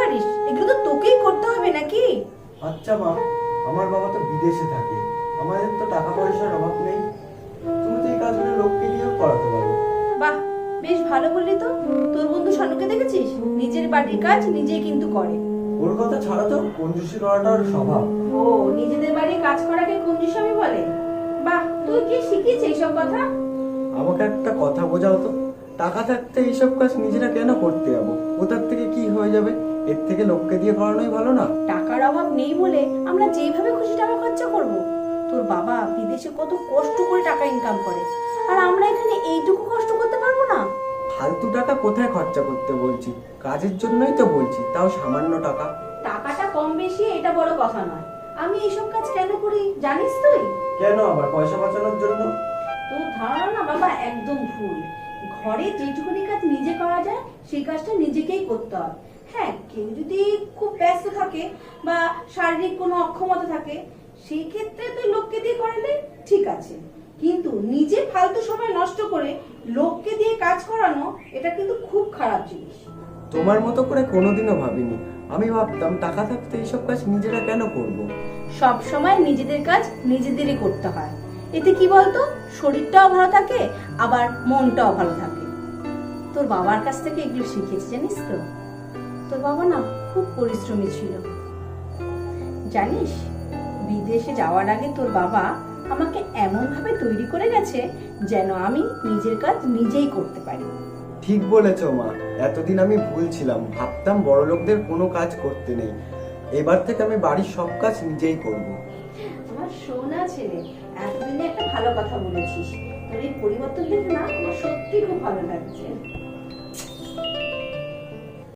পারিস? এগুলো তো তোকেই করতে হবে নাকি? আচ্ছা মা, আমার বাবা তো বিদেশে থাকে, আমাদের তো টাকা পয়সার অভাব নেই। তুমি তো এই কাজগুলো লোককে দিয়েও করাতে পারো। বাহ, বেশ ভালো বললি তো। তোর বন্ধু শানুকে দেখেছিস? নিজের বাড়ির কাজ নিজেই কিন্তু করে। ওর কথা ছাড়া তো কঞ্জুসি করাটা ওর স্বভাব। ও নিজেদের বাড়ির কাজ করাকে কঞ্জুসামি বলে? বাহ, তুই কি শিখিয়েছিস এইসব কথা? আমাকে একটা কথা বোঝাও তো, টাকা থাকতে এইসব কাজ নিজেরা কেন করতে যাবো? কোথার থেকে কি হয়ে যাবে? এর থেকে লোককে দিয়ে করানোই ভালো না? টাকার অভাব নেই বলে আমরা যেভাবে খুশি টাকা খরচা করব? তোর বাবা বিদেশে কত কষ্ট করে টাকা ইনকাম করে, আর আমরা এখানে এইটুকু কষ্ট করতে পারবো না? ফালতু টাকা কোথায় খরচা করতে বলছি? কাজের জন্যই তো বলছি, তাও সামান্য টাকা। টাকাটা কম বেশি এটা বড় কথা নয়। আমি এইসব কাজ কেন করি জানিস তুই? কেন আবার পয়সা বাঁচানোর জন্য? তোর ধারণা না বাবা একদম ভুল। ঘরে যেটুকুনি কাজ নিজে করা যায় সেই কাজটা নিজেকেই করতে হয়। হ্যাঁ, কেউ যদি খুব ব্যস্ত থাকে বা শারীরিক কোনো অক্ষমতা থাকে সেই ক্ষেত্রে তুই লোককে দিয়ে করালে ঠিক আছে, কিন্তু নিজে ফালতু সময় নষ্ট করে লোককে দিয়ে কাজ করানো এটা কিন্তু খুব খারাপ জিনিস। তোমার মতো করে কোনোদিনও ভাবিনি। আমি ভাবতাম টাকা থাকতে এইসব কাজ নিজেরা কেন করব। সব সময় নিজেদের কাজ নিজেদেরই করতে হয়। এতে কি বলতো, শরীরটাও ভালো থাকে আবার মনটাও ভালো থাকে। তোর বাবার কাছ থেকে এগুলো শিখেছি জানিস তো। তোর বাবা না খুব পরিশ্রমী ছিল জানিস। বিদেশে যাওয়ার আগে তোর বাবা আমাকে এমন ভাবে তৈরি করে গেছে যেন আমি নিজের কাজ নিজেই করতে পারি। ঠিক বলেছো মা, এতদিন আমি ভুল ছিলাম, ভাবতাম বড় লোকদের কোনো কাজ করতে নেই। এবার থেকে আমি বাড়ির সব কাজ নিজেই করব। আমার সোনা ছেলে, এতদিনে একটা ভালো কথা বলেছিস। তোর এই পরিবর্তন দেখে না আমার সত্যি খুব ভালো লাগছে।